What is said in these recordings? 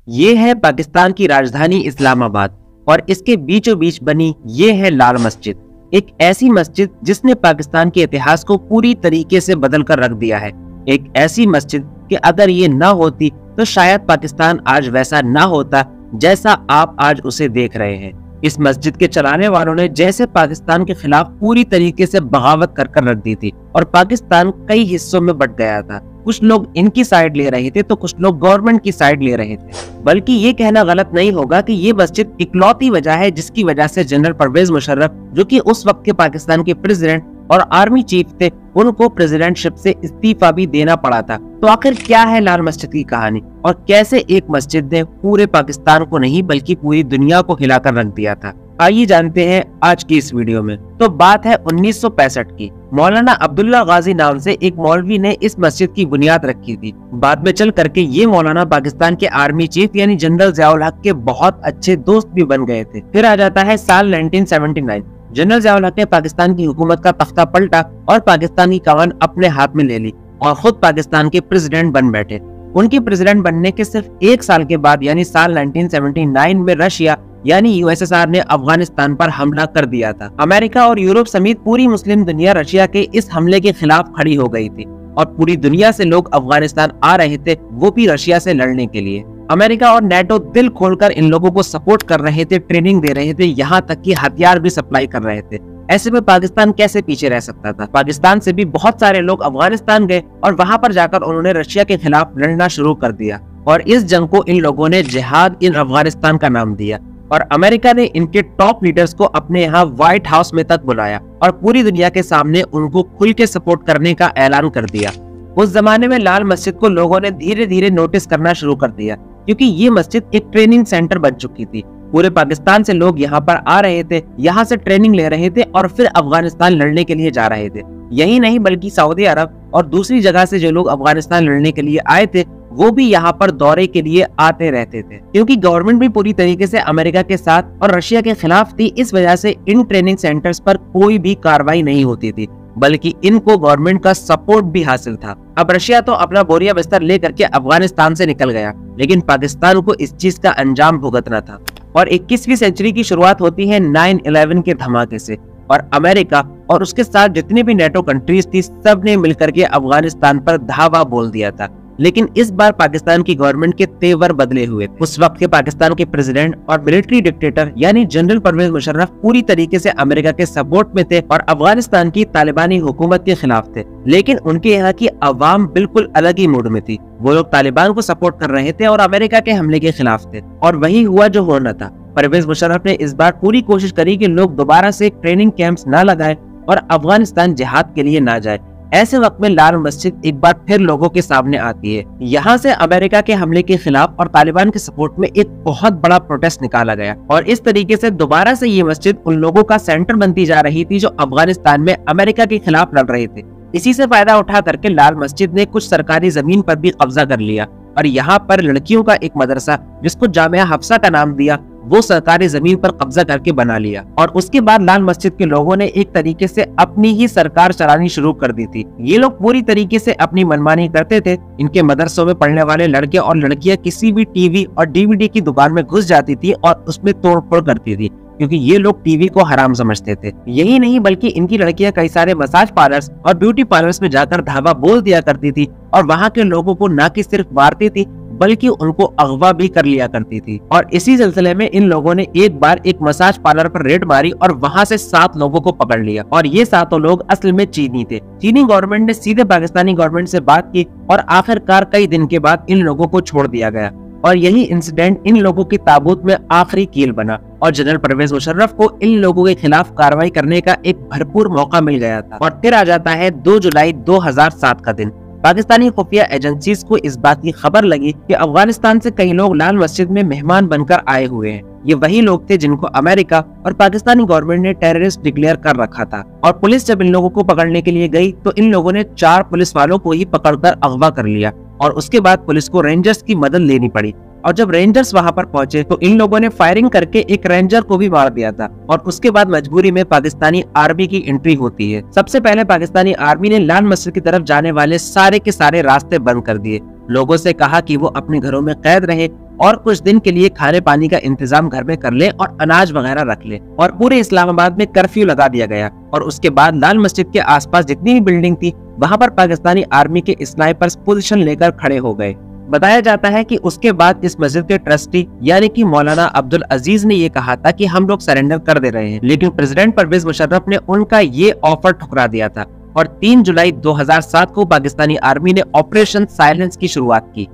ये है पाकिस्तान की राजधानी इस्लामाबाद और इसके बीचों बीच बनी ये है लाल मस्जिद। एक ऐसी मस्जिद जिसने पाकिस्तान के इतिहास को पूरी तरीके से बदल कर रख दिया है। एक ऐसी मस्जिद कि अगर ये ना होती तो शायद पाकिस्तान आज वैसा ना होता जैसा आप आज उसे देख रहे हैं। इस मस्जिद के चलाने वालों ने जैसे पाकिस्तान के खिलाफ पूरी तरीके से बगावत कर रख दी थी और पाकिस्तान कई हिस्सों में बंट गया था। कुछ लोग इनकी साइड ले रहे थे तो कुछ लोग गवर्नमेंट की साइड ले रहे थे। बल्कि ये कहना गलत नहीं होगा कि ये मस्जिद इकलौती वजह है जिसकी वजह से जनरल परवेज मुशर्रफ, जो कि उस वक्त के पाकिस्तान के प्रेसिडेंट और आर्मी चीफ थे, उनको प्रेसिडेंटशिप से इस्तीफा भी देना पड़ा था। तो आखिर क्या है लाल मस्जिद की कहानी और कैसे एक मस्जिद ने पूरे पाकिस्तान को नहीं बल्कि पूरी दुनिया को हिलाकर रख दिया था, आइए जानते हैं आज की इस वीडियो में। तो बात है 1965 की। मौलाना अब्दुल्ला गाजी नाम से एक मौलवी ने इस मस्जिद की बुनियाद रखी थी। बाद में चल करके ये मौलाना पाकिस्तान के आर्मी चीफ यानी जनरल ज़ियाउल हक के बहुत अच्छे दोस्त भी बन गए थे। फिर आ जाता है साल 1979। जनरल ज़ियाउल हक ने पाकिस्तान की हुकूमत का तख्ता पलटा और पाकिस्तान की कमान अपने हाथ में ले ली और खुद पाकिस्तान के प्रेसिडेंट बन बैठे। उनके प्रेसिडेंट बनने के सिर्फ एक साल के बाद यानी साल 1979 में रशिया यानी यूएसएसआर ने अफगानिस्तान पर हमला कर दिया था। अमेरिका और यूरोप समेत पूरी मुस्लिम दुनिया रशिया के इस हमले के खिलाफ खड़ी हो गई थी और पूरी दुनिया से लोग अफगानिस्तान आ रहे थे, वो भी रशिया से लड़ने के लिए। अमेरिका और नेटो दिल खोलकर इन लोगों को सपोर्ट कर रहे थे, ट्रेनिंग दे रहे थे, यहाँ तक कि हथियार भी सप्लाई कर रहे थे। ऐसे में पाकिस्तान कैसे पीछे रह सकता था। पाकिस्तान से भी बहुत सारे लोग अफगानिस्तान गए और वहां पर जाकर उन्होंने रशिया के खिलाफ लड़ना शुरू कर दिया और इस जंग को इन लोगों ने जिहाद इन अफगानिस्तान का नाम दिया। और अमेरिका ने इनके टॉप लीडर्स को अपने यहाँ व्हाइट हाउस में तक बुलाया और पूरी दुनिया के सामने उनको खुल के सपोर्ट करने का ऐलान कर दिया। उस जमाने में लाल मस्जिद को लोगों ने धीरे धीरे नोटिस करना शुरू कर दिया क्योंकि ये मस्जिद एक ट्रेनिंग सेंटर बन चुकी थी। पूरे पाकिस्तान से लोग यहाँ पर आ रहे थे, यहाँ से ट्रेनिंग ले रहे थे और फिर अफगानिस्तान लड़ने के लिए जा रहे थे। यही नहीं बल्कि सऊदी अरब और दूसरी जगह से जो लोग अफगानिस्तान लड़ने के लिए आए थे वो भी यहाँ पर दौरे के लिए आते रहते थे क्योंकि गवर्नमेंट भी पूरी तरीके से अमेरिका के साथ और रशिया के खिलाफ थी। इस वजह से इन ट्रेनिंग सेंटर्स पर कोई भी कार्रवाई नहीं होती थी बल्कि इनको गवर्नमेंट का सपोर्ट भी हासिल था। अब रशिया तो अपना बोरिया बिस्तर लेकर के अफगानिस्तान से निकल गया, लेकिन पाकिस्तान को इस चीज का अंजाम भुगतना था। और 21वीं सेंचुरी की शुरुआत होती है 9/11 के धमाके से और अमेरिका और उसके साथ जितनी भी नेटो कंट्रीज थी सब ने मिलकर के अफगानिस्तान पर धावा बोल दिया था। लेकिन इस बार पाकिस्तान की गवर्नमेंट के तेवर बदले हुए थे। उस वक्त के पाकिस्तान के प्रेसिडेंट और मिलिट्री डिक्टेटर यानी जनरल परवेज मुशर्रफ पूरी तरीके से अमेरिका के सपोर्ट में थे और अफगानिस्तान की तालिबानी हुकूमत के खिलाफ थे। लेकिन उनके यहाँ की अवाम बिल्कुल अलग ही मूड में थी। वो लोग तालिबान को सपोर्ट कर रहे थे और अमेरिका के हमले के खिलाफ थे और वही हुआ जो होना था। परवेज मुशर्रफ ने इस बार पूरी कोशिश करी कि लोग दोबारा से ट्रेनिंग कैंप्स ना लगाए और अफगानिस्तान जिहाद के लिए ना जाए। ऐसे वक्त में लाल मस्जिद एक बार फिर लोगों के सामने आती है। यहाँ से अमेरिका के हमले के खिलाफ और तालिबान के सपोर्ट में एक बहुत बड़ा प्रोटेस्ट निकाला गया और इस तरीके से दोबारा से ये मस्जिद उन लोगों का सेंटर बनती जा रही थी जो अफगानिस्तान में अमेरिका के खिलाफ लड़ रहे थे। इसी से फायदा उठा करके लाल मस्जिद ने कुछ सरकारी जमीन पर भी कब्जा कर लिया और यहाँ पर लड़कियों का एक मदरसा जिसको जामिया हफ्सा का नाम दिया वो सरकारी जमीन पर कब्जा करके बना लिया। और उसके बाद लाल मस्जिद के लोगों ने एक तरीके से अपनी ही सरकार चलानी शुरू कर दी थी। ये लोग पूरी तरीके से अपनी मनमानी करते थे। इनके मदरसों में पढ़ने वाले लड़के और लड़कियां किसी भी टीवी और डीवीडी की दुकान में घुस जाती थी और उसमें तोड़फोड़ करती थी क्योंकि ये लोग टीवी को हराम समझते थे। यही नहीं बल्कि इनकी लड़कियां कई सारे मसाज पार्लर्स और ब्यूटी पार्लर्स में जाकर धावा बोल दिया करती थी और वहाँ के लोगों को न कि सिर्फ मारती थी बल्कि उनको अगवा भी कर लिया करती थी। और इसी सिलसिले में इन लोगों ने एक बार एक मसाज पार्लर पर रेड मारी और वहां से 7 लोगों को पकड़ लिया और ये 7 लोग असल में चीनी थे। चीनी गवर्नमेंट ने सीधे पाकिस्तानी गवर्नमेंट से बात की और आखिरकार कई दिन के बाद इन लोगों को छोड़ दिया गया और यही इंसिडेंट इन लोगों की ताबूत में आखिरी कील बना और जनरल परवेज मुशर्रफ को इन लोगों के खिलाफ कार्रवाई करने का एक भरपूर मौका मिल गया था। और फिर आ जाता है 2 जुलाई 2007 का दिन। पाकिस्तानी खुफिया एजेंसीज को इस बात की खबर लगी कि अफगानिस्तान से कई लोग लाल मस्जिद में मेहमान बनकर आए हुए हैं। ये वही लोग थे जिनको अमेरिका और पाकिस्तानी गवर्नमेंट ने टेररिस्ट डिक्लेयर कर रखा था। और पुलिस जब इन लोगों को पकड़ने के लिए गई तो इन लोगों ने 4 पुलिस वालों को ही पकड़कर अगवा कर लिया और उसके बाद पुलिस को रेंजर्स की मदद लेनी पड़ी। और जब रेंजर्स वहां पर पहुंचे तो इन लोगों ने फायरिंग करके एक रेंजर को भी मार दिया था और उसके बाद मजबूरी में पाकिस्तानी आर्मी की एंट्री होती है। सबसे पहले पाकिस्तानी आर्मी ने लाल मस्जिद की तरफ जाने वाले सारे के सारे रास्ते बंद कर दिए लोगों से कहा कि वो अपने घरों में कैद रहे और कुछ दिन के लिए खाने पानी का इंतजाम घर में कर ले और अनाज वगैरह रख ले। और पूरे इस्लामाबाद में कर्फ्यू लगा दिया गया और उसके बाद लाल मस्जिद के आसपास जितनी भी बिल्डिंग थी वहां पर पाकिस्तानी आर्मी के स्नाइपर्स पोजीशन लेकर खड़े हो गए। बताया जाता है कि उसके बाद इस मस्जिद के ट्रस्टी यानी कि मौलाना अब्दुल अजीज ने ये कहा था कि हम लोग सरेंडर कर दे रहे हैं, लेकिन प्रेसिडेंट परवेज मुशर्रफ ने उनका ये ऑफर ठुकरा दिया था और 3 जुलाई 2007 को पाकिस्तानी आर्मी ने ऑपरेशन साइलेंस की शुरुआत की।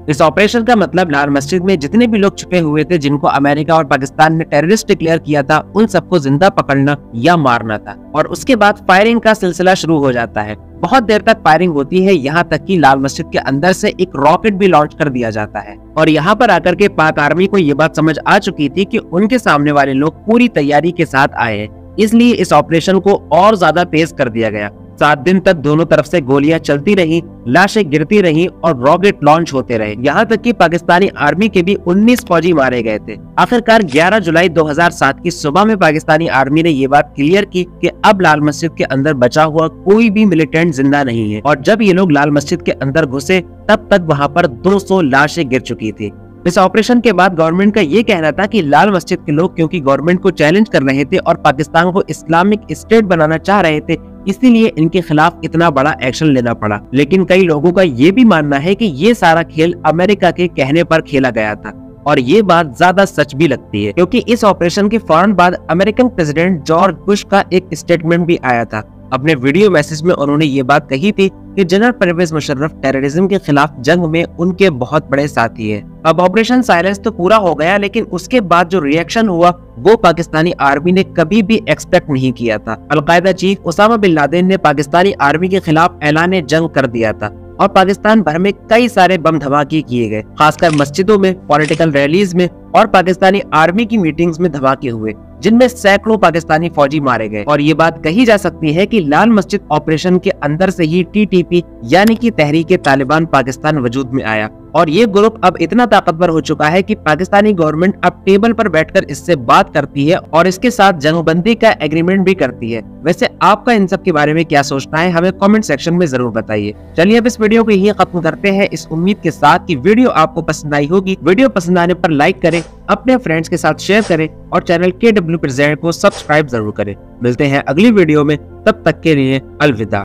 इस ऑपरेशन का मतलब लाल मस्जिद में जितने भी लोग छुपे हुए थे जिनको अमेरिका और पाकिस्तान ने टेररिस्ट डिक्लेयर किया था उन सबको जिंदा पकड़ना या मारना था। और उसके बाद फायरिंग का सिलसिला शुरू हो जाता है। बहुत देर तक फायरिंग होती है, यहाँ तक कि लाल मस्जिद के अंदर से एक रॉकेट भी लॉन्च कर दिया जाता है। और यहाँ पर आकर के पाक आर्मी को ये बात समझ आ चुकी थी कि उनके सामने वाले लोग पूरी तैयारी के साथ आए हैं, इसलिए इस ऑपरेशन को और ज्यादा तेज कर दिया गया। 7 दिन तक दोनों तरफ से गोलियां चलती रही, लाशें गिरती रही और रॉकेट लॉन्च होते रहे। यहाँ तक कि पाकिस्तानी आर्मी के भी 19 फौजी मारे गए थे। आखिरकार 11 जुलाई 2007 की सुबह में पाकिस्तानी आर्मी ने ये बात क्लियर की कि अब लाल मस्जिद के अंदर बचा हुआ कोई भी मिलिटेंट जिंदा नहीं है। और जब ये लोग लाल मस्जिद के अंदर घुसे तब तक वहाँ पर 200 लाशें गिर चुकी थी। इस ऑपरेशन के बाद गवर्नमेंट का ये कहना था कि लाल मस्जिद के लोग क्योंकि गवर्नमेंट को चैलेंज कर रहे थे और पाकिस्तान को इस्लामिक स्टेट बनाना चाह रहे थे, इसीलिए इनके खिलाफ इतना बड़ा एक्शन लेना पड़ा। लेकिन कई लोगों का ये भी मानना है कि ये सारा खेल अमेरिका के कहने पर खेला गया था और ये बात ज्यादा सच भी लगती है, क्योंकि इस ऑपरेशन के फौरन बाद अमेरिकन प्रेसिडेंट जॉर्ज बुश का एक स्टेटमेंट भी आया था। अपने वीडियो मैसेज में उन्होंने ये बात कही थी कि जनरल परवेज मुशर्रफ टेररिज्म के खिलाफ जंग में उनके बहुत बड़े साथी हैं। अब ऑपरेशन साइलेंस तो पूरा हो गया, लेकिन उसके बाद जो रिएक्शन हुआ वो पाकिस्तानी आर्मी ने कभी भी एक्सपेक्ट नहीं किया था। Al Qaeda chief Osama bin Laden ने पाकिस्तानी आर्मी के खिलाफ ऐलान जंग कर दिया था और पाकिस्तान भर में कई सारे बम धमाके किए गए, खासकर मस्जिदों में, पॉलिटिकल रैलीज में और पाकिस्तानी आर्मी की मीटिंग्स में धमाके हुए, जिनमें सैकड़ों पाकिस्तानी फौजी मारे गए। और ये बात कही जा सकती है कि लाल मस्जिद ऑपरेशन के अंदर से ही टीटीपी यानी कि तहरीक तालिबान पाकिस्तान वजूद में आया और ये ग्रुप अब इतना ताकतवर हो चुका है कि पाकिस्तानी गवर्नमेंट अब टेबल पर बैठकर इससे बात करती है और इसके साथ जंगबंदी का एग्रीमेंट भी करती है। वैसे आपका इन सब के बारे में क्या सोचना है, हमें कमेंट सेक्शन में जरूर बताइए। चलिए अब इस वीडियो को यहीं खत्म करते हैं, इस उम्मीद के साथ कि वीडियो आपको पसंद आई होगी। वीडियो पसंद आने पर लाइक करें, अपने फ्रेंड्स के साथ शेयर करें और चैनल KW प्रेजेंट को सब्सक्राइब जरूर करें। मिलते हैं अगली वीडियो में, तब तक के लिए अलविदा।